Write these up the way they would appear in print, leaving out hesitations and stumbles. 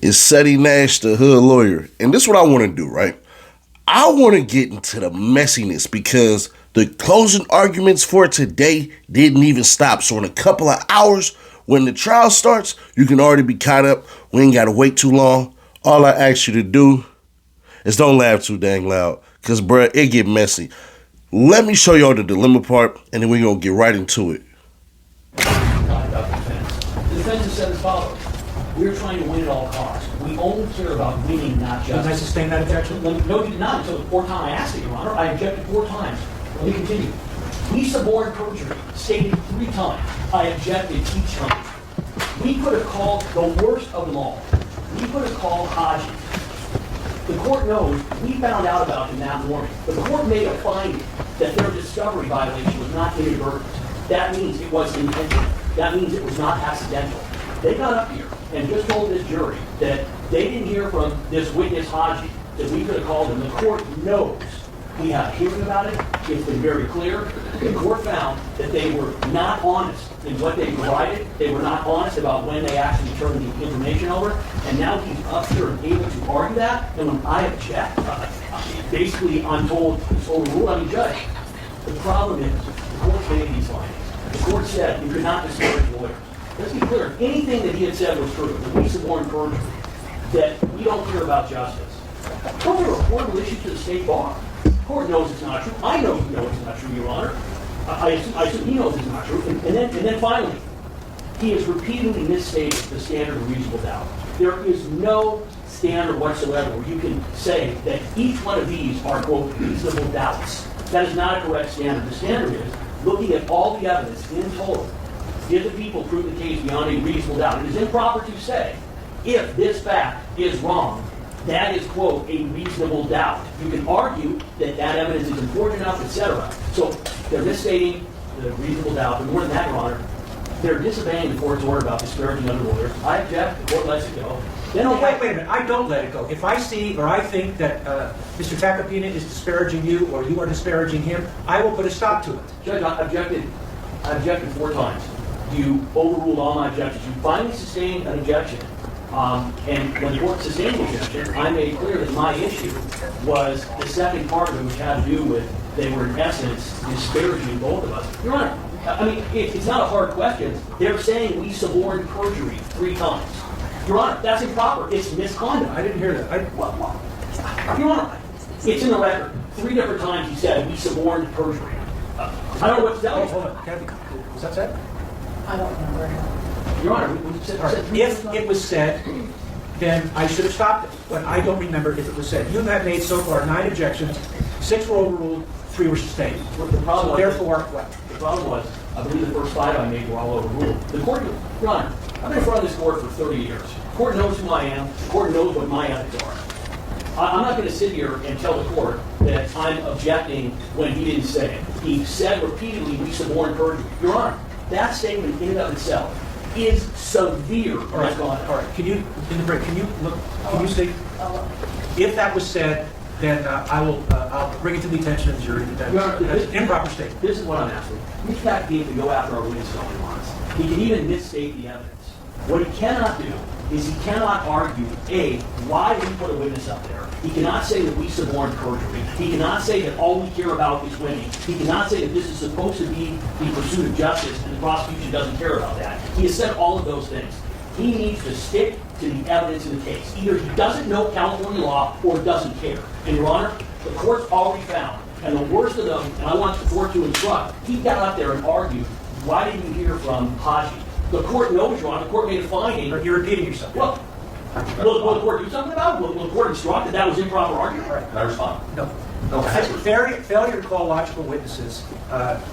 It's Seti Nash, the hood lawyer. And this is what I want to do, right? I want to get into the messiness because the closing arguments for today didn't even stop. So in a couple of hours, when the trial starts, you can already be caught up. We ain't got to wait too long. All I ask you to do is don't laugh too dang loud because, bruh, it get messy. Let me show y'all the dilemma part, and then we're going to get right into it. The defense has said as follows. We're trying to win at all costs. We only care about winning, not justice. Did I sustain that objection? No, you did not until the fourth time I asked it, Your Honor. I objected 4 times. Let me continue. We suborned perjury, stated 3 times. I objected each time. We could have called the worst of them all. We could have called Haji. The court knows we found out about him that morning. The court made a finding that their discovery violation was not inadvertent. That means it was intentional. That means it was not accidental. They got up here and just told this jury that they didn't hear from this witness Haji, that we could have called him. The court knows. We had a hearing about it. It's been very clear. The court found that they were not honest in what they provided. They were not honest about when they actually turned the information over. And now he's up here and able to argue that. And when I object, basically I'm told it's overruled. I mean, Judge, the problem is the court made these findings. The court said you could not discourage lawyers. Let's be clear. Anything that he had said was true. That we suborned perjury. That we don't care about justice. Those are reportable issues to the state bar. The court knows it's not true. I know it's not true, Your Honor. I assume he knows it's not true. And then finally, he has repeatedly misstated the standard of reasonable doubt. There is no standard whatsoever where you can say that each one of these are, quote, reasonable doubts. That is not a correct standard. The standard is looking at all the evidence in total. Did the people prove the case beyond a reasonable doubt? It is improper to say, if this fact is wrong, that is, quote, a reasonable doubt. You can argue that that evidence is important enough, etc. So they're misstating the reasonable doubt, but more than that, Your Honor, they're disobeying the court's order about disparaging other lawyers. I object. The court lets it go. Then wait a minute. I don't let it go. If I see or I think that Mr. Tacopina is disparaging you or you are disparaging him, I will put a stop to it. Judge, I objected 4 times. You overruled all my objections. You finally sustained an objection. And when the court sustained the objection, I made clear that my issue was the second part of it, which had to do with they were in essence disparaging both of us. Your Honor, I mean, it's not a hard question. They're saying we suborned perjury 3 times. Your Honor, that's improper. It's misconduct. I didn't hear that. Your Honor, it's in the record. 3 different times he said we suborned perjury. I don't know what to tell you. Hold on. Was that said? I don't remember. Your Honor, if it was said, then I should have stopped it. But I don't remember if it was said. You have made so far 9 objections, 6 were overruled, 3 were sustained. The problem The problem was, I believe the first 5 I made were all overruled. The court, Your Honor, I've been in front of this court for 30 years. The court knows who I am. The court knows what my ethics are. I'm not going to sit here and tell the court that I'm objecting when he didn't say it. He said repeatedly we suborned perjury. Your Honor, that statement in and of itself is severe. All right. Can you say, if that was said, then I'll bring it to the attention of the jury. That's an improper statement. This is what I'm asking. We can't be able to go after our witnesses all he wants. He can even misstate the evidence. What he cannot do is he cannot argue, A, why we put a witness up there. He cannot say that we suborned perjury. He cannot say that all we care about is winning. He cannot say that this is supposed to be the pursuit of justice and the prosecution doesn't care about that. He has said all of those things. He needs to stick to the evidence in the case. Either he doesn't know California law or doesn't care. And Your Honor, the court's already found, and the worst of them, and I want the court to instruct, he got up there and argued, why didn't you hear from Haji? The court knows, Your Honor, the court made a finding. You're repeating yourself. Well, will the court do something about it? Will the court instruct that that was improper argument? Right. Can I respond? No. Failure to call logical witnesses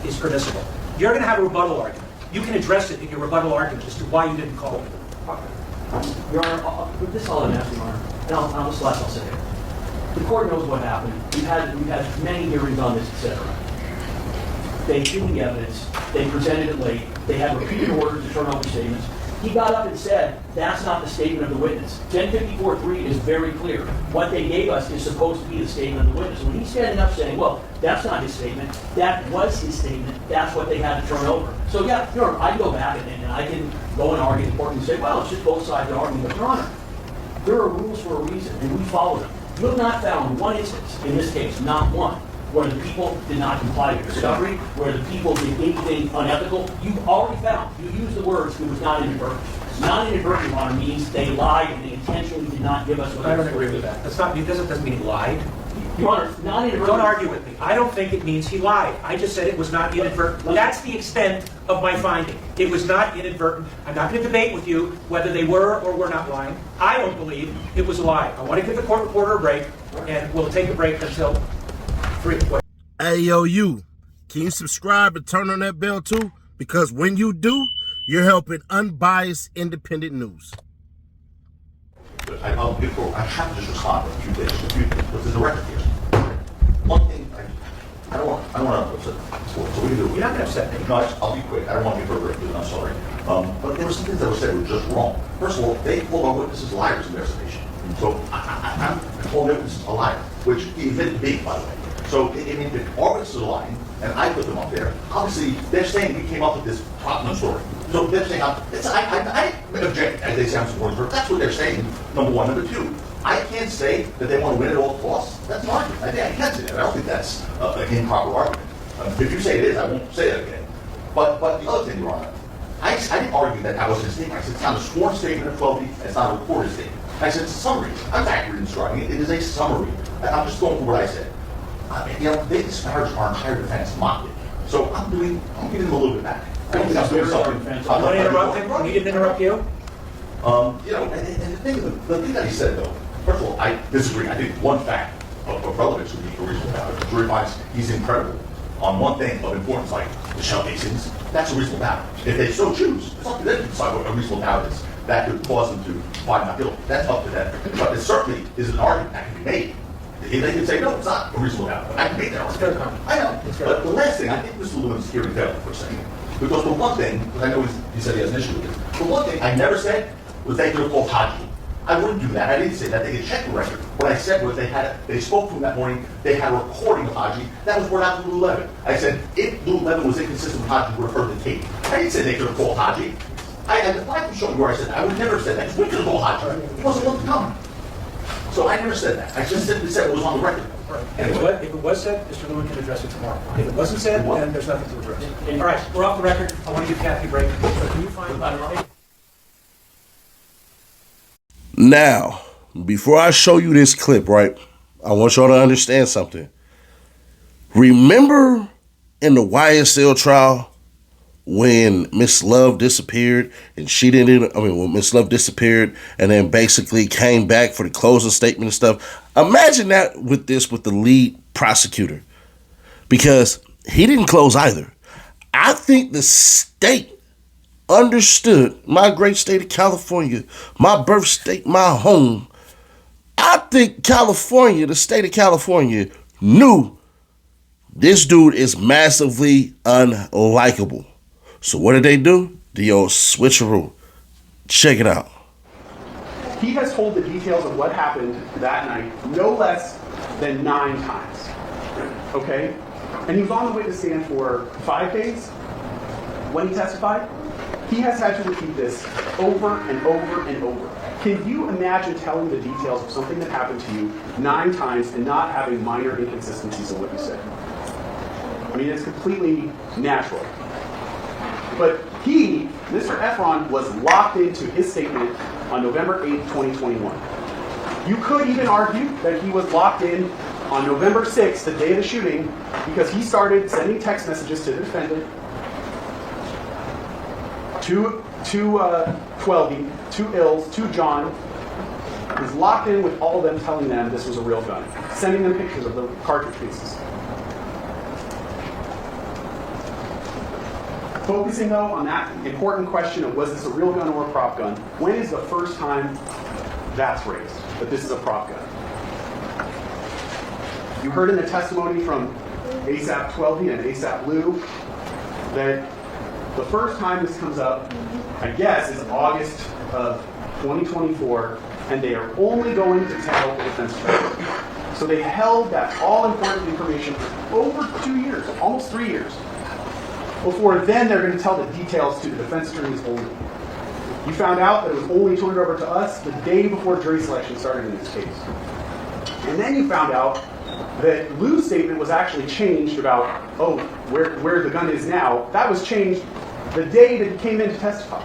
is permissible. You're going to have a rebuttal argument. You can address it in your rebuttal argument as to why you didn't call it. Your Honor, this is all I'm asking, Your Honor. And I'll say it. The court knows what happened. We've had many hearings on this, etc. They viewed the evidence. They presented it late. They had repeated orders to turn over statements. He got up and said, that's not the statement of the witness. 1054-3 is very clear. What they gave us is supposed to be the statement of the witness. When he's standing up saying, well, that's not his statement, that was his statement, that's what they had to turn over. So yeah, Your Honor, I can go back and I can go and argue in court and say, well, it's just both sides are arguing. But Your Honor, There are rules for a reason, and we follow them. You have not found one instance in this case, not one, where the people did not comply with discovery, where the people did anything unethical. You've already found, you used the words, it was not inadvertent. Not inadvertent, Your Honor, means they lied and they intentionally did not give us what I they don't agree with that. That's not, it doesn't mean he lied. Your Honor, not inadvertent. Don't argue with me. I don't think it means he lied. I just said it was not inadvertent. That's the extent of my finding. It was not inadvertent. I'm not going to debate with you whether they were or were not lying. I don't believe it was a lie. I want to give the court reporter a break, and we'll take a break until 3. Hey, yo, you. Can you subscribe and turn on that bell too? Because when you do, you're helping unbiased, independent news. I have to just respond to a few things, because there's a record here. One thing, I don't want to upset the court, so we can do it. You're not going to upset me. No, I'll be quick. I don't want to be further. I'm sorry. But there were some things that were said were just wrong. First of all, they called our witnesses liars in their estimation. So I'm calling witnesses a liar, which he admitted to being, by the way. So, I mean, if our witnesses are lying, and I put them up there, obviously they're saying we came up with this Tottenham story. So they're saying, I object, as they sound supporting her. That's what they're saying, number one. Number two, I can't say that they want to win at all costs. That's an argument. I can't say that. I don't think that's an improper argument. If you say it is, I won't say that again. But the other thing, Your Honor, I didn't argue that that wasn't a statement. I said it's not a sworn statement of 12, it's not a recorded statement. I said it's a summary. I'm accurate in describing it. It is a summary. I'm just going for what I said. They disparaged our entire defense, mocked it. So I'm giving them a little bit back. I don't think I'm doing something. I want to interrupt him. He didn't interrupt you. And the thing that he said, though, first of all, I disagree. I think one fact of relevance would be a reasonable doubt. If the jury finds he's incredible on one thing of importance, like the shell casings, that's a reasonable doubt. If they so choose, it's up to them to decide what a reasonable doubt is. That could cause them to find not guilty. That's up to them. But it certainly is an argument that can be made. They can say, no, it's not a reasonable doubt. I can make that argument. I know. But the last thing, I think Mr. Lewin's hearing failed for a second. Because the one thing, because I know he said he has an issue with it, the one thing I never said was they could have called Haji. I wouldn't do that. I didn't say that. They could check the record. What I said was they spoke to him that morning, they had a recording of Haji. That was brought out to Lou. I said, if Lou was inconsistent with Haji, would have heard the tape. I didn't say they could have called Haji. If I can show you where I said that, I would never have said that. We could have called Haji. It wasn't one to come. So I never said that. I just simply said it was on the record. If it was said, Mr. Lewin can address it tomorrow. If it wasn't said, then there's nothing to address. All right, we're off the record. I want to give Kathy a break. So can you find Now, before I show you this clip, right, I want y'all to understand something. Remember in the YSL trial when Miss Love disappeared and when Miss Love disappeared and then basically came back for the closing statement and stuff? Imagine that with the lead prosecutor, because he didn't close either. I think the state understood, my great state of California, my birth state, my home. I think California, the state of California, knew this dude is massively unlikable. So what did they do? The old switcheroo. Check it out. He has told the details of what happened that night no less than 9 times. Okay? And he was on the witness stand for 5 days when he testified. He has had to repeat this over and over and over. Can you imagine telling the details of something that happened to you 9 times and not having minor inconsistencies in what you said? I mean, it's completely natural. But he, Mr. Efron, was locked into his statement on November 8th, 2021. You could even argue that he was locked in on November 6th, the day of the shooting, because he started sending text messages to the defendant, to 12, to Ills, to John. He was locked in with all of them telling them this was a real gun, sending them pictures of the cartridge cases. Focusing, though, on that important question of was this a real gun or a prop gun, when is the first time that's raised, that this is a prop gun? You heard in the testimony from ASAP 12 and ASAP Lou that the first time this comes up, I guess, is August of 2024, and they are only going to tell the defense attorney. So they held that all-important information for over 2 years, almost 3 years. Before then, they're going to tell the details to the defense attorneys only. You found out that it was only turned over to us the day before jury selection started in this case. And then you found out that Lou's statement was actually changed about, oh, where the gun is now. That was changed the day that he came in to testify.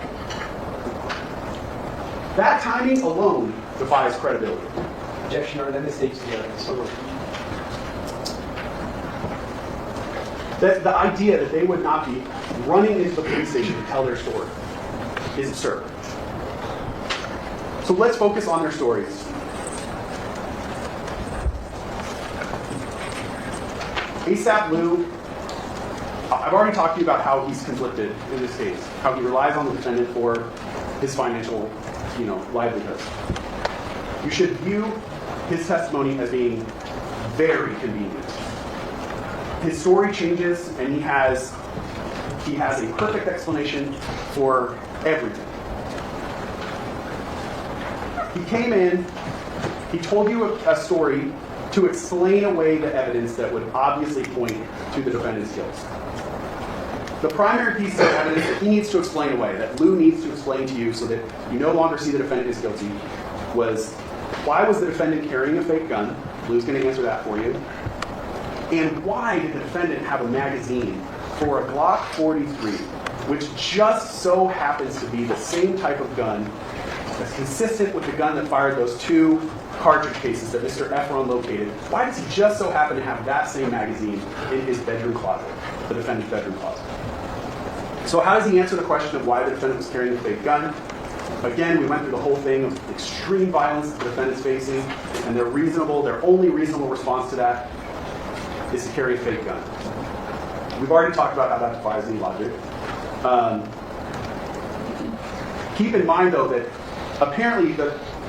That timing alone defies credibility. Objection, Your Honor, then the state's together. The idea that they would not be running into the police station to tell their story is absurd. So let's focus on their stories. ASAP Lou, I've already talked to you about how he's conflicted in this case, how he relies on the defendant for his financial, livelihood. You should view his testimony as being very convenient. His story changes, and he has a perfect explanation for everything. He came in, he told you a story to explain away the evidence that would obviously point to the defendant's guilt. The primary piece of evidence that he needs to explain away, that Lou needs to explain to you so that you no longer see the defendant as guilty, was why was the defendant carrying a fake gun? Lou's going to answer that for you. And why did the defendant have a magazine for a Glock 43, which just so happens to be the same type of gun that's consistent with the gun that fired those 2 cartridge cases that Mr. Efron located? Why does he just so happen to have that same magazine in his bedroom closet, the defendant's bedroom closet? So how does he answer the question of why the defendant was carrying a fake gun? Again, we went through the whole thing of extreme violence that the defendant's facing, and their only reasonable response to that is to carry a fake gun. We've already talked about how that defies any logic. Keep in mind, though, that apparently,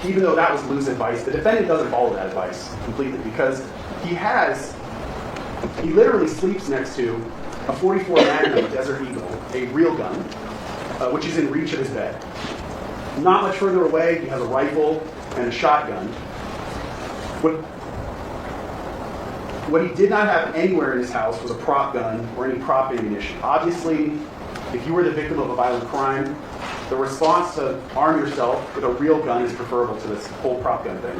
even though that was Lou's advice, the defendant doesn't follow that advice completely, because he literally sleeps next to a .44 Magnum Desert Eagle, a real gun, which is in reach of his bed. Not much further away, he has a rifle and a shotgun. What he did not have anywhere in his house was a prop gun or any prop ammunition. Obviously, if you were the victim of a violent crime, the response to arm yourself with a real gun is preferable to this whole prop gun thing.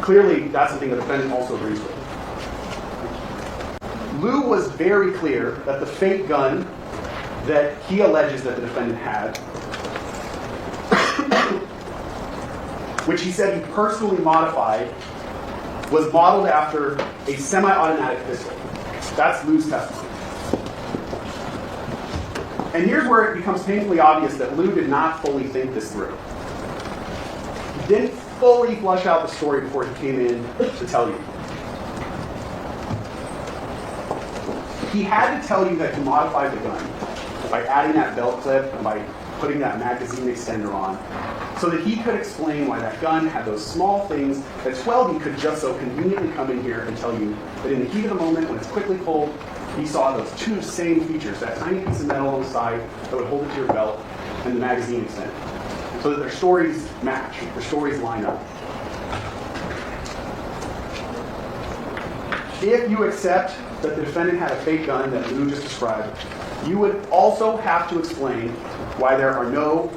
Clearly, that's something the defendant also agrees with. Lou was very clear that the fake gun that he alleges that the defendant had, which he said he personally modified, was modeled after a semi-automatic pistol. That's Lou's testimony. And here's where it becomes painfully obvious that Lou did not fully think this through. He didn't fully flush out the story before he came in to tell you. He had to tell you that he modified the gun by adding that belt clip and by putting that magazine extender on, so that he could explain why that gun had those small things that Twelby could just so conveniently come in here and tell you that in the heat of the moment, when it's quickly pulled, he saw those 2 same features, that tiny piece of metal on the side that would hold it to your belt, and the magazine extender, so that their stories match, their stories line up. If you accept that the defendant had a fake gun that Lou just described, you would also have to explain why there are no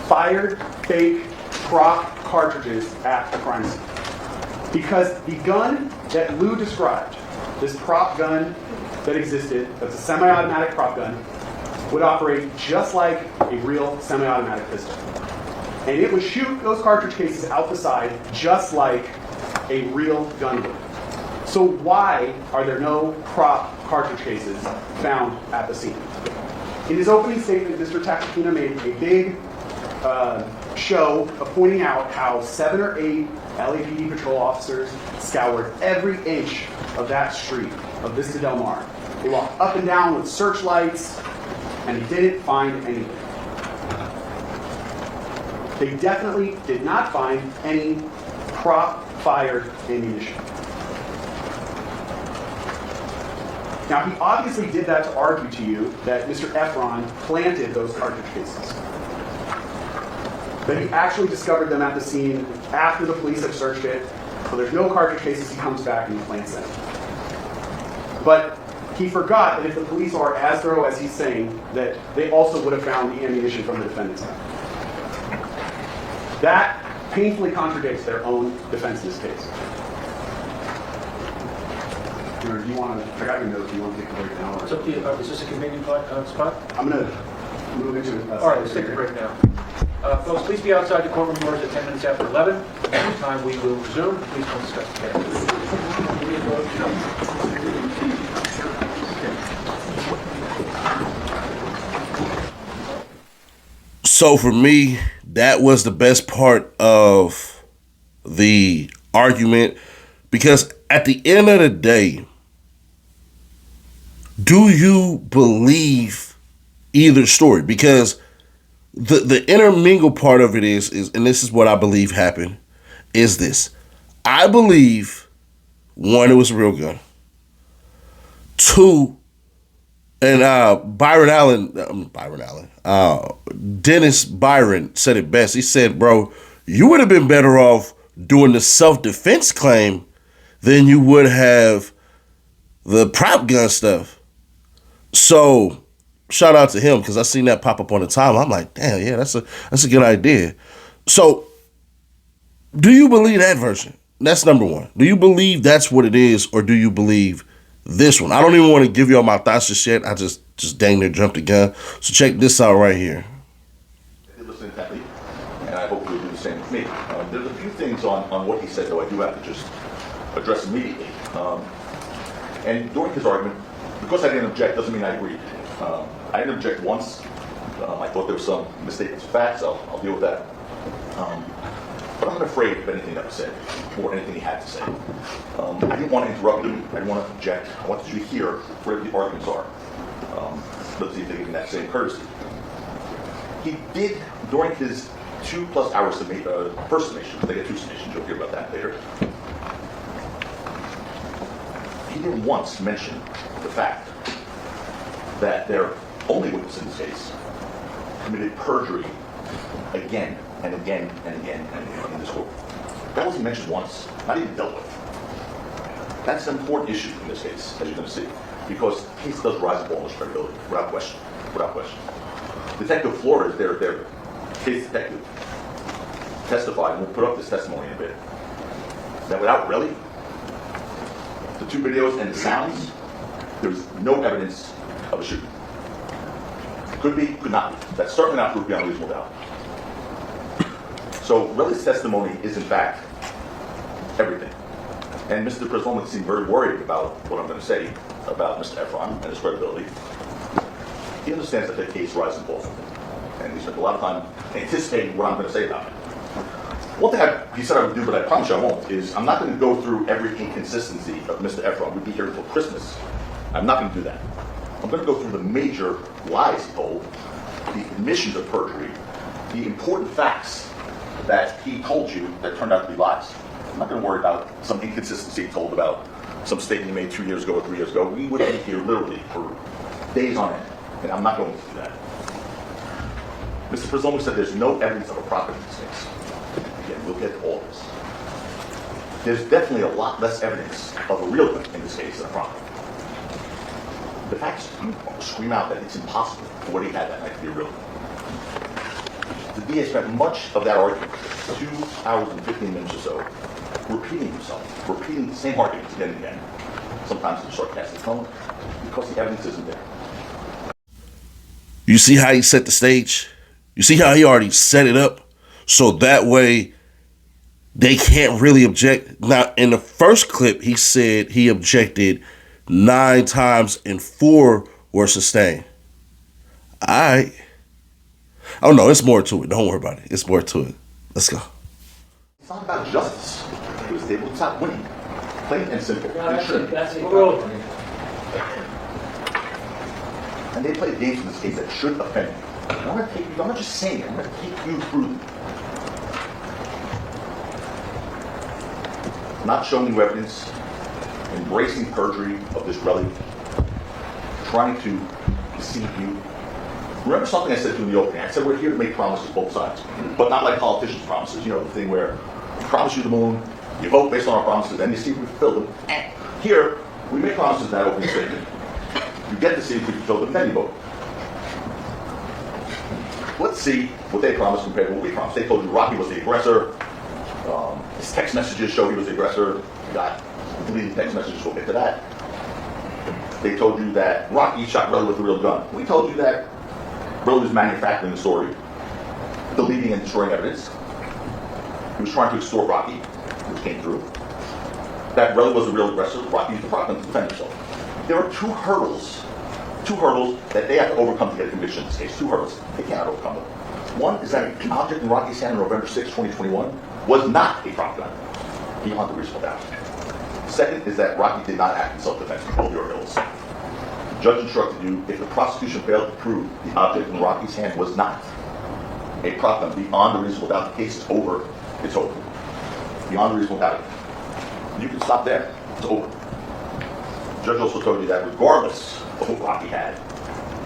fired fake prop cartridges at the crime scene. Because the gun that Lou described, this prop gun that existed, that's a semi-automatic prop gun, would operate just like a real semi-automatic pistol. And it would shoot those cartridge cases out the side just like a real gun would. So why are there no prop cartridge cases found at the scene? In his opening statement, Mr. Takakina made a big show of pointing out how 7 or 8 LAPD patrol officers scoured every inch of that street of Vista Del Mar. They walked up and down with searchlights, and they didn't find anything. They definitely did not find any prop-fired ammunition. Now, he obviously did that to argue to you that Mr. Efron planted those cartridge cases. That he actually discovered them at the scene after the police had searched it. So there's no cartridge cases. He comes back and he plants them. But he forgot that if the police are as thorough as he's saying, that they also would have found the ammunition from the defendant's house. That painfully contradicts their own defense in this case. Do you want to, I got your notes, do you want to take a break now? It's up to you. Is this a convenient spot? I'm going to move into it. All right, let's take a break now. Folks, please be outside the courtroom doors at 10 minutes after 11. At this time, we will resume. Please don't discuss the case. So for me, that was the best part of the argument, because at the end of the day, do you believe either story? Because the intermingle part of it is, and this is what I believe happened, is this. I believe, one, it was a real gun. Two, and Dennis Byron said it best. He said, bro, you would have been better off doing the self-defense claim than you would have the prop gun stuff. So shout out to him, because I seen that pop up on the time. I'm like, damn, yeah, that's a good idea. So do you believe that version? That's number one. Do you believe that's what it is, or do you believe this one? I don't even want to give you all my thoughts just yet. I just dang near jumped the gun. So check this out right here. I did listen intently, and I hope you'll do the same with me. There's a few things on what he said, though, I do have to just address immediately. And during his argument, because I didn't object doesn't mean I agreed. I didn't object once. I thought there was some misstatements of facts. I'll deal with that. But I'm not afraid of anything that was said, or anything he had to say. I didn't want to interrupt him. I didn't want to object. I wanted you to hear where the arguments are. Let's see if they give me that same courtesy. He did, during his 2+ hour first summation, they get 2 summations, you'll hear about that later. He didn't once mention the fact that their only witness in this case committed perjury again and again and again and again in this court. That wasn't mentioned once, not even dealt with. That's an important issue in this case, as you're going to see, because the case does rise and fall in credibility, without question. Without question. Detective Flores, their case detective, testified, and we'll put up this testimony in a bit, that without really the 2 videos and the sounds, there's no evidence of a shooting. Could be, could not be. That's certainly not proof beyond reasonable doubt. So Relly's testimony is in fact everything. And Mr. Preslomlik seemed very worried about what I'm going to say about Mr. Efron and his credibility. He understands that the case rises and falls with him. And he spent a lot of time anticipating what I'm going to say about it. One thing he said I would do, but I promise you I won't, is I'm not going to go through every inconsistency of Mr. Efron. We'd be here until Christmas. I'm not going to do that. I'm going to go through the major lies he told, the admissions of perjury, the important facts that he told you that turned out to be lies. I'm not going to worry about some inconsistency he told about some statement he made 2 years ago or 3 years ago. We would be here literally for days on end, and I'm not going to do that. Mr. Preslomlik said there's no evidence of a prop in this case. Again, we'll get to all this. There's definitely a lot less evidence of a real gun in this case than a prop. The facts scream out that it's impossible for what he had that night to be a real gun. The DA spent much of that argument, 2 hours and 15 minutes or so, repeating himself, repeating the same arguments again and again, sometimes in a sarcastic tone, because the evidence isn't there. You see how he set the stage? You see how he already set it up? So that way they can't really object. Now, in the first clip, he said he objected 9 times and 4 were sustained. All right. Oh, no, it's more to it. Don't worry about it. It's more to it. Let's go. It's not about justice. It was able to stop winning. Plain and simple. That's it. And they played games in this case that should offend you. I'm not just saying it, I'm going to take you through them. Not showing you evidence, embracing perjury of this relic, trying to deceive you. Remember something I said to you in the opening? I said we're here to make promises both sides, but not like politicians' promises. You know, the thing where we promise you the moon, you vote based on our promises, and you see if we fulfill them. And here, we make promises in that opening statement. You get to see if you can show the defending vote. Let's see what they promised compared to what we promised. They told you Rocky was the aggressor. His text messages show he was the aggressor. You got deleted text messages, we'll get to that. They told you that Rocky shot Relly with a real gun. We told you that Relly was manufacturing the story, deleting and destroying evidence. He was trying to extort Rocky, which came through. That Relly was the real aggressor, Rocky used the prop gun to defend himself. There are two hurdles that they have to overcome to get a conviction in this case. Two hurdles. They cannot overcome them. One is that the object in Rocky's hand on November 6, 2021 was not a prop gun, beyond the reasonable doubt. Second is that Rocky did not act in self-defense for both your ills. The judge instructed you, if the prosecution failed to prove the object in Rocky's hand was not a prop gun, beyond the reasonable doubt, the case is over. It's over. Beyond the reasonable doubt. You can stop there. It's over. The judge also told you that regardless of what Rocky had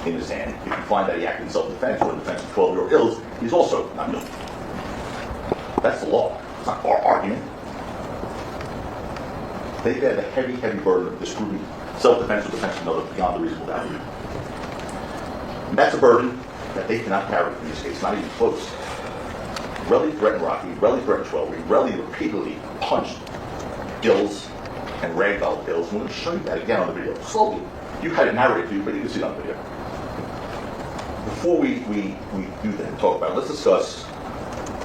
in his hand, if you find that he acted in self-defense or in defense of 12-year-old ills, he's also not guilty. That's the law. It's not our argument. They bear the heavy, heavy burden of disproving self-defense or defense of another beyond the reasonable doubt. And that's a burden that they cannot carry in this case, not even close. Relly threatened Rocky, Relly threatened 12. Relly repeatedly punched Gills and ragdolled Gills. I'm going to show you that again on the video. Slowly. You had it narrated to you, but you can see it on the video. Before we do that and talk about it, let's discuss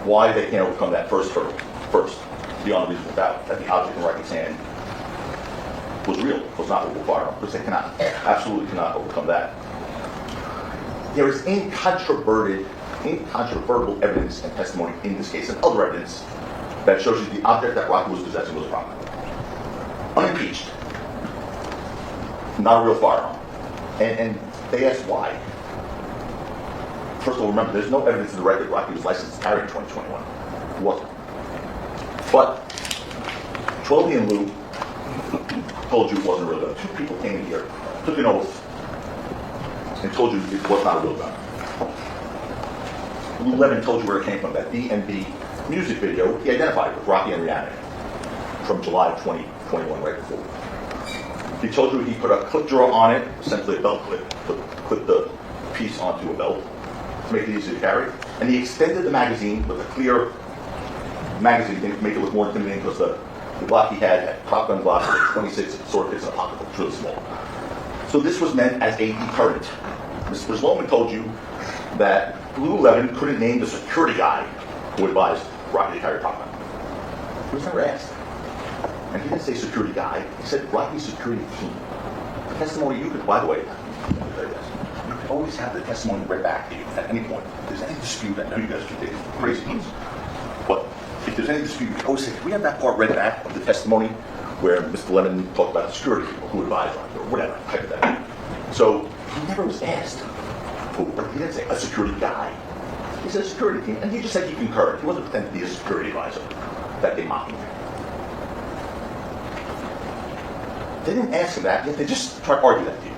why they can't overcome that first hurdle. First, beyond the reasonable doubt, that the object in Rocky's hand was real, was not a firearm, because they absolutely cannot overcome that. There is incontrovertible evidence and testimony in this case, and other evidence that shows you the object that Rocky was possessing was a prop gun. Unimpeached. Not a real firearm. And they asked why. First of all, remember, there's no evidence in the record Rocky was licensed to carry in 2021. He wasn't. But 12 and Lou told you it wasn't a real gun. Two people came in here, took an oath, and told you it was not a real gun. Lou Levin told you where it came from, that D&B music video. He identified it with Rocky and Rihanna from July of 2021, right before. He told you he put a clip drawer on it, essentially a belt clip, clip the piece onto a belt to make it easy to carry. And he extended the magazine with a clear magazine to make it look more intimidating, because the Glock he had prop gun Glock with 26 sword pits in a pocket, which was really small. So this was meant as a deterrent. Mr. Sloman told you that Lou Levin couldn't name the security guy who advised Rocky to carry a prop gun. He was never asked. And he didn't say security guy, he said Rocky's security team. The testimony you could, by the way, you could always have the testimony read back to you at any point. If there's any dispute, I know you guys can take crazy things, but if there's any dispute, you can always say, can we have that part read back of the testimony where Mr. Levin talked about the security people who advised Rocky, or whatever, type of that. So he never was asked. He didn't say a security guy. He said security team, and he just said he concurred. He wasn't pretending to be a security advisor. That they mocked him. They didn't ask him that, yet they just tried to argue that to you.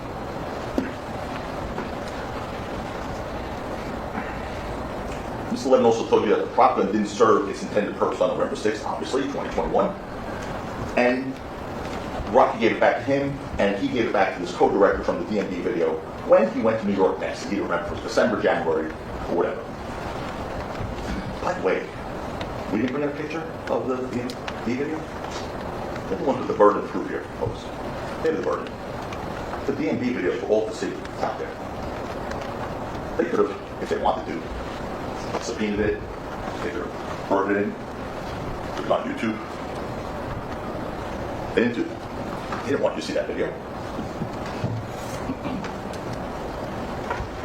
Mr. Levin also told you that the prop gun didn't serve its intended purpose on November 6th, obviously, 2021. And Rocky gave it back to him, and he gave it back to this co-director from the DMV video when he went to New York next. He didn't remember if it was December, January, or whatever. By the way, we didn't bring in a picture of the DMV video? They're the ones with the burden of proof here, folks. They have the burden. The DMV videos for all to see. It's out there. They could have, if they wanted to, subpoenaed it. They could have burned it in. Put it on YouTube. They didn't do that. They didn't want you to see that video.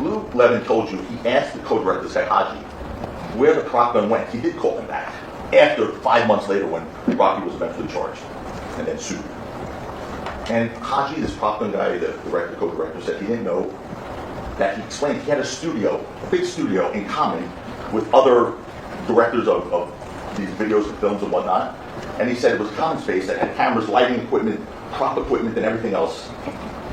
Lou Levin told you he asked the co-director, Zach Haji, where the prop gun went. He did call him back after 5 months later when Rocky was eventually charged and then sued. And Haji, this prop gun guy, the director, co-director, said he didn't know that. He explained he had a studio, a big studio in common with other directors of these videos and films and whatnot. And he said it was a common space that had cameras, lighting equipment, prop equipment, and everything else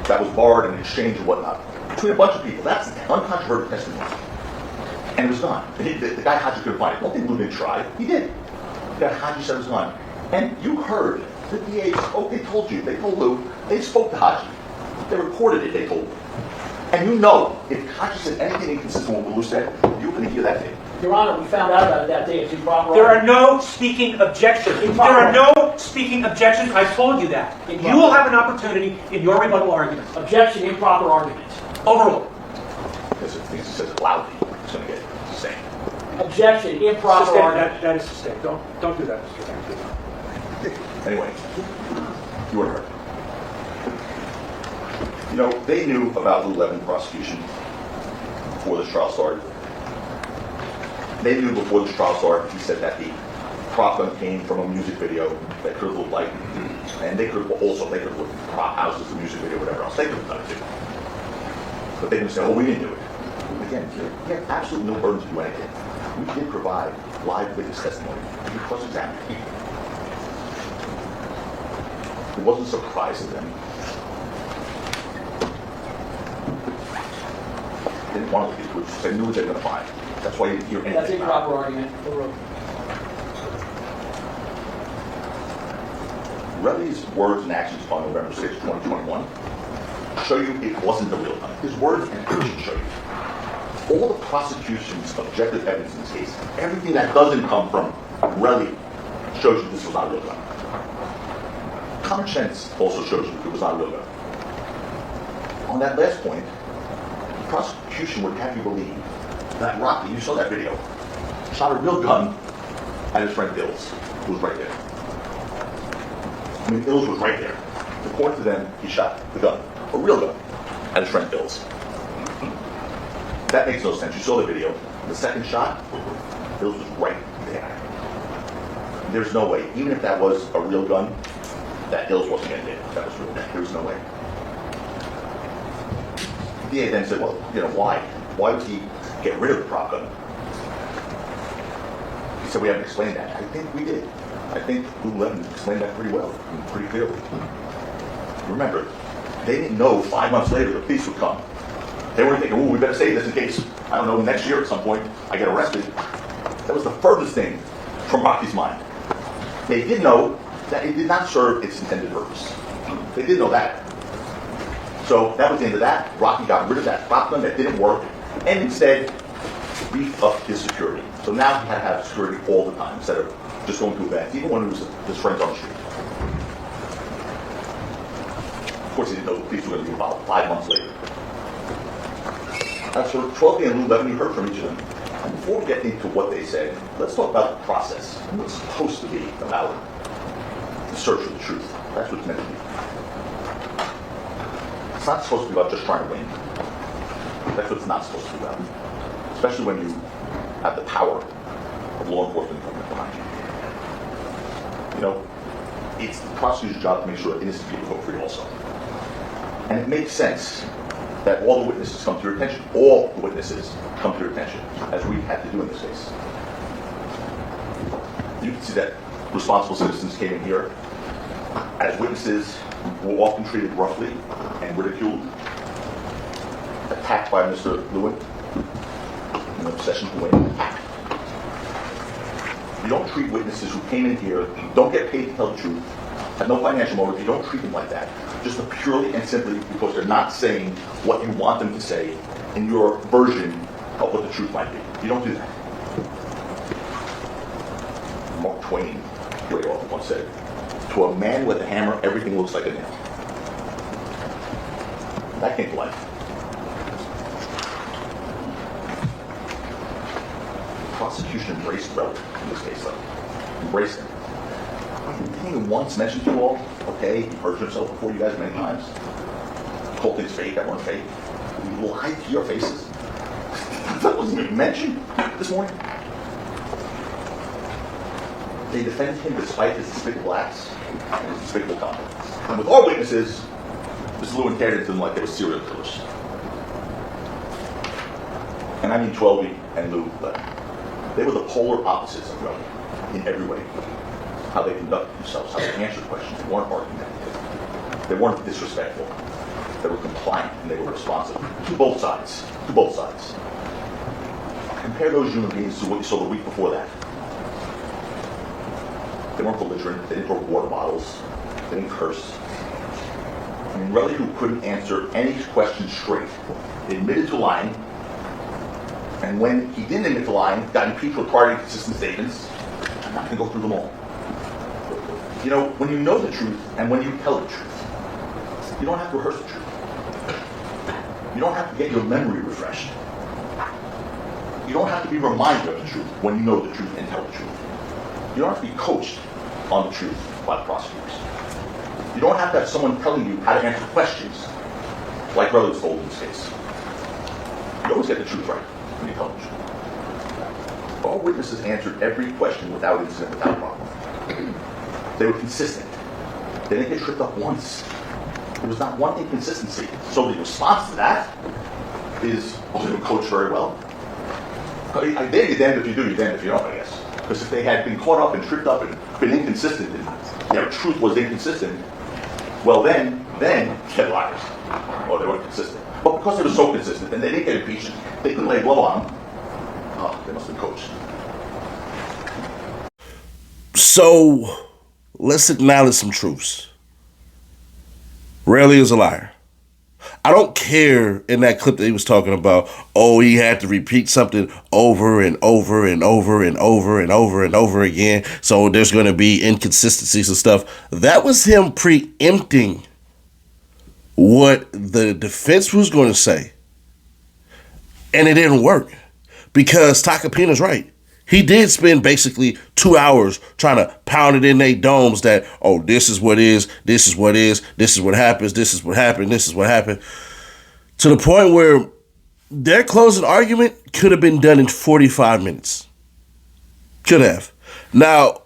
that was borrowed in exchange and whatnot. Between a bunch of people. That's uncontroverted testimony. And it was gone. The guy Haji couldn't find it. Don't think Lou didn't try. He did. The guy Haji said it was gone. And you heard the DA, they told you, they told Lou, they spoke to Haji. They recorded it, they told me. And you know, if Kachi said anything inconsistent with what Lou said, you're going to hear that tape. Your Honor, we found out about it that day. It's improper. There are no speaking objections. There are no speaking objections. I told you that. You will have an opportunity in your rebuttal argument. Objection, improper argument. Overruled. Because if he says it loudly, he's going to get sustained. Objection, improper Sustained. argument. That is sustained. Don't do that, Mr. Chairman. Anyway, you were heard. You know, they knew about the 11 prosecution before this trial started. They knew before this trial started, he said that the prop gun came from a music video that could have looked like, and they could have also, they could have looked at prop houses, the music video, whatever else. They could have done it too. But they didn't say, oh, we didn't do it. Again, you have absolutely no burden to do anything. We did provide live witness testimony. We cross-examined. It wasn't a surprise to them. They didn't want to look at it, they knew what they were going to find. That's why you didn't hear anything. That's improper argument. Overruled. Relly's words and actions on November 6, 2021 show you it wasn't the real gun. His words and actions show you. All the prosecution's objective evidence in this case, everything that doesn't come from Relly shows you this was not a real gun. Common sense also shows you it was not a real gun. On that last point, the prosecution would have you believe that Rocky, you saw that video, shot a real gun at his friend Ills, who was right there. I mean, Ills was right there. According to them, he shot the gun, a real gun, at his friend Ills. That makes no sense. You saw the video. The second shot, Ills was right there. There's no way, even if that was a real gun, that Ills wasn't going to hit. That was real. There was no way. The DA then said, well, you know, why? Why would he get rid of the prop gun? He said, we haven't explained that. I think we did. I think Lou Levin explained that pretty well, pretty clearly. Remember, they didn't know 5 months later the police would come. They weren't thinking, oh, we better say this in case, I don't know, next year at some point I get arrested. That was the furthest thing from Rocky's mind. They did know that it did not serve its intended purpose. They did know that. So that was the end of that. Rocky got rid of that prop gun that didn't work, and instead beefed up his security. So now he had to have security all the time instead of just going to events, even when it was his friends on the street. Of course, he didn't know the police were going to be involved 5 months later. As for Trolley and Lou Levin, you heard from each of them. And before we get into what they said, let's talk about the process. What's supposed to be about the search for the truth. That's what it's meant to be. It's not supposed to be about just trying to win. That's what it's not supposed to be about. Especially when you have the power of law enforcement government behind you. You know, it's the prosecutor's job to make sure innocent people go free also. And it makes sense that all the witnesses come to your attention. All the witnesses come to your attention, as we had to do in this case. You can see that responsible citizens came in here as witnesses were often treated roughly and ridiculed, attacked by Mr. Lewin, an obsession to win, attacked. You don't treat witnesses who came in here, don't get paid to tell the truth, have no financial motive, you don't treat them like that. Just purely and simply because they're not saying what you want them to say in your version of what the truth might be. You don't do that. Mark Twain very often once said, to a man with a hammer, everything looks like a nail. That came to life. The prosecution embraced Relly in this case, though. Embraced him. Didn't he once mention to you all, okay, he perjured himself before you guys many times. Told things fake that weren't fake. He lied to your faces. That wasn't even mentioned this morning. They defended him despite his despicable acts and his despicable conduct. And with all witnesses, Mr. Lewin cared into them like they were serial killers. And I mean Twelby and Lou Levin. They were the polar opposites of Relly in every way. How they conducted themselves, how they answered questions. They weren't argumentative. They weren't disrespectful. They were compliant and they were responsive. To both sides. To both sides. Compare those human beings to what you saw the week before that. They weren't belligerent. They didn't throw water bottles. They didn't curse. I mean, Relly, who couldn't answer any question straight, admitted to lying, and when he didn't admit to lying, got impeached with prior inconsistent statements. I'm not going to go through them all. You know, when you know the truth and when you tell the truth, you don't have to rehearse the truth. You don't have to get your memory refreshed. You don't have to be reminded of the truth when you know the truth and tell the truth. You don't have to be coached on the truth by the prosecutors. You don't have to have someone telling you how to answer questions, like Relly was told in this case. You always get the truth right when you tell the truth. All witnesses answered every question without incident, without problem. They were consistent. They didn't get tripped up once. There was not one inconsistency. So the response to that is, well, they were coached very well. You're damned if you do, you're damned if you don't, I guess. Because if they had been caught up and tripped up and been inconsistent, and their truth was inconsistent, well then they're liars. Or they weren't consistent. But because they were so consistent and they didn't get impeached, they couldn't lay blow on them. Oh, they must have been coached. So let's acknowledge some truths. Relly is a liar. I don't care in that clip that he was talking about, oh, he had to repeat something over and over and over and over and over and over again, so there's going to be inconsistencies and stuff. That was him preempting what the defense was going to say. And it didn't work because Takapina's right. He did spend basically 2 hours trying to pound it in their domes that, oh, this is what is, this is what is, this is what happens, this is what happened, this is what happened. To the point where their closing argument could have been done in 45 minutes. Could have. Now,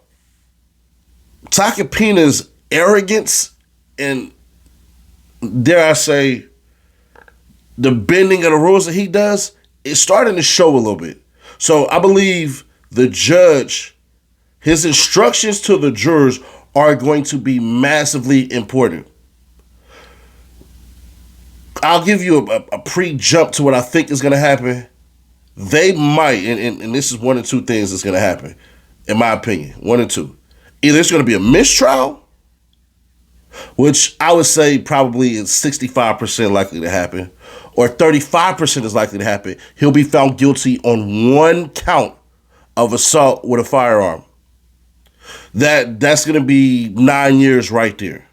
Takapina's arrogance and, dare I say, the bending of the rules that he does is starting to show a little bit. So I believe the judge, his instructions to the jurors are going to be massively important. I'll give you a pre-jump to what I think is going to happen. They might, and this is one of two things that's going to happen, in my opinion. One or two. Either it's going to be a mistrial, which I would say probably is 65% likely to happen, or 35% is likely to happen. He'll be found guilty on one count of assault with a firearm. That's going to be 9 years right there.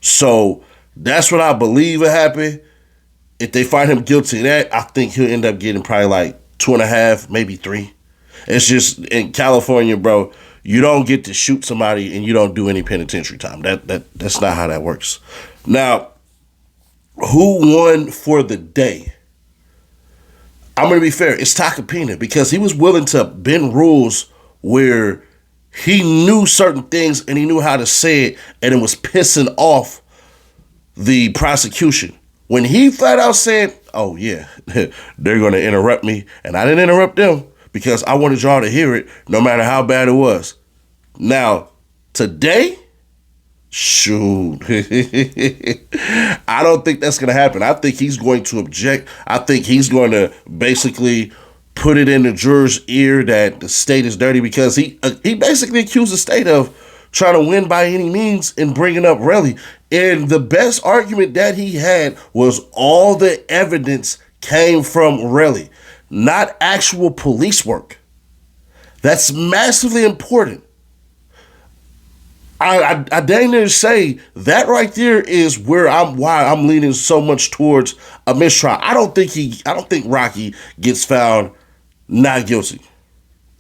So that's what I believe will happen. If they find him guilty of that, I think he'll end up getting probably like 2.5, maybe 3. It's just in California, bro, you don't get to shoot somebody and you don't do any penitentiary time. That's not how that works. Now, who won for the day? I'm going to be fair. It's Takapina because he was willing to bend rules where he knew certain things and he knew how to say it, and it was pissing off the prosecution. When he flat out said, oh yeah, they're going to interrupt me, and I didn't interrupt them because I wanted y'all to hear it no matter how bad it was. Now, today, shoot, I don't think that's going to happen. I think he's going to object. I think he's going to basically put it in the juror's ear that the state is dirty because he basically accused the state of trying to win by any means and bringing up Relly. And the best argument that he had was all the evidence came from Relly, not actual police work. That's massively important. I dang near say that right there is why I'm leaning so much towards a mistrial. I don't think Rocky gets found not guilty.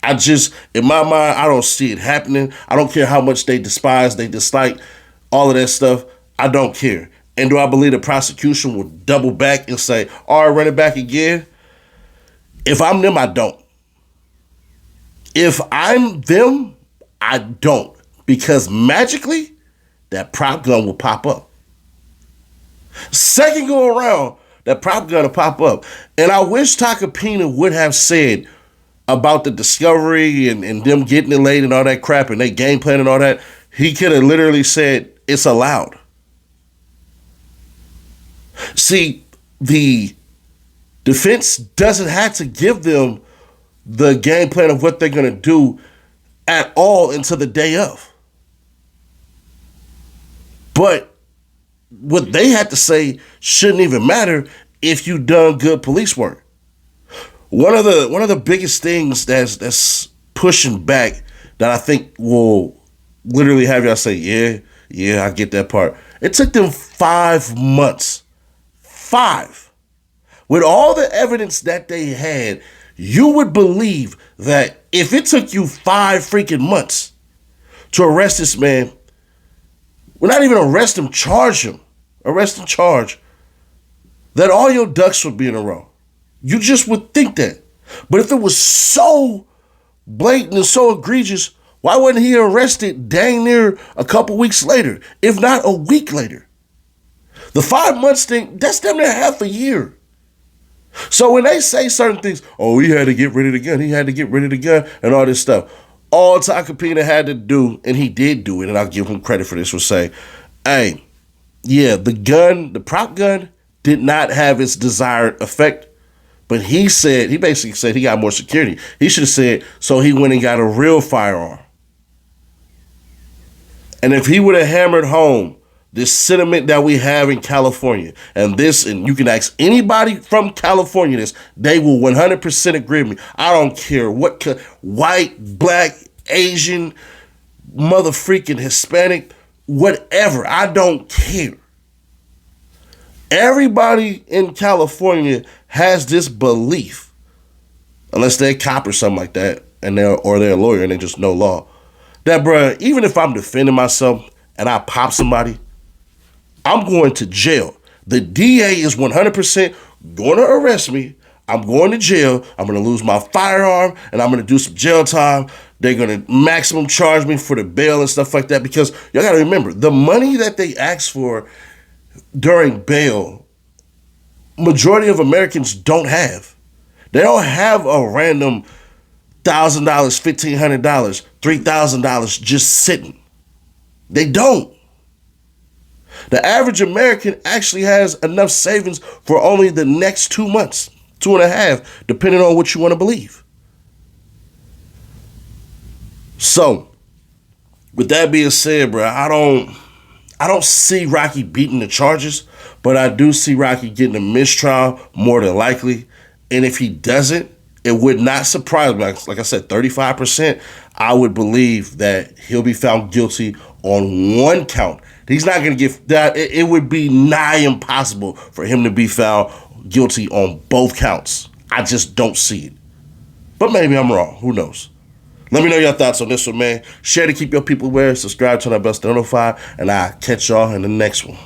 In my mind, I don't see it happening. I don't care how much they despise, they dislike, all of that stuff. I don't care. And do I believe the prosecution will double back and say, all right, run it back again? If I'm them, I don't. If I'm them, I don't. Because magically, that prop gun will pop up. Second go around, that prop gun will pop up. And I wish Takapina would have said about the discovery and them getting it late and all that crap and they game plan and all that. He could have literally said, it's allowed. See, the defense doesn't have to give them the game plan of what they're going to do at all until the day of. But what they had to say shouldn't even matter if you done good police work. One of the biggest things that's pushing back that I think will literally have y'all say, yeah, I get that part. It took them 5 months. 5. With all the evidence that they had, you would believe that if it took you 5 freaking months to arrest this man, well, not even arrest him, charge him, arrest and charge, that all your ducks would be in a row. You just would think that. But if it was so blatant and so egregious, why wasn't he arrested dang near a couple weeks later, if not a week later? The 5 months thing, that's damn near half a year. So when they say certain things, oh, he had to get rid of the gun, and all this stuff, all Tacopina had to do, and he did do it, and I'll give him credit for this, was say, hey, yeah, the prop gun did not have its desired effect, but he basically said he got more security. He should have said, so he went and got a real firearm. And if he would have hammered home this sentiment that we have in California, and you can ask anybody from California this, they will 100% agree with me. I don't care what white, black, Asian, mother freaking Hispanic, whatever. I don't care. Everybody in California has this belief, unless they're a cop or something like that, or they're a lawyer and they just know law, that, bruh, even if I'm defending myself and I pop somebody, I'm going to jail. The DA is 100% going to arrest me. I'm going to jail. I'm going to lose my firearm, and I'm going to do some jail time. They're going to maximum charge me for the bail and stuff like that, because y'all got to remember, the money that they ask for during bail, majority of Americans don't have. They don't have a random $1,000, $1,500, $3,000 just sitting. They don't. The average American actually has enough savings for only the next 2 months, 2.5, depending on what you want to believe. So, with that being said, bro, I don't see Rocky beating the charges, but I do see Rocky getting a mistrial more than likely. And if he doesn't, it would not surprise me. Like I said, 35%, I would believe that he'll be found guilty on one count. He's not going to get that. It would be nigh impossible for him to be found guilty on both counts. I just don't see it. But maybe I'm wrong. Who knows? Let me know your thoughts on this one, man. Share to keep your people aware. Subscribe to our bell to notify. And I'll catch y'all in the next one.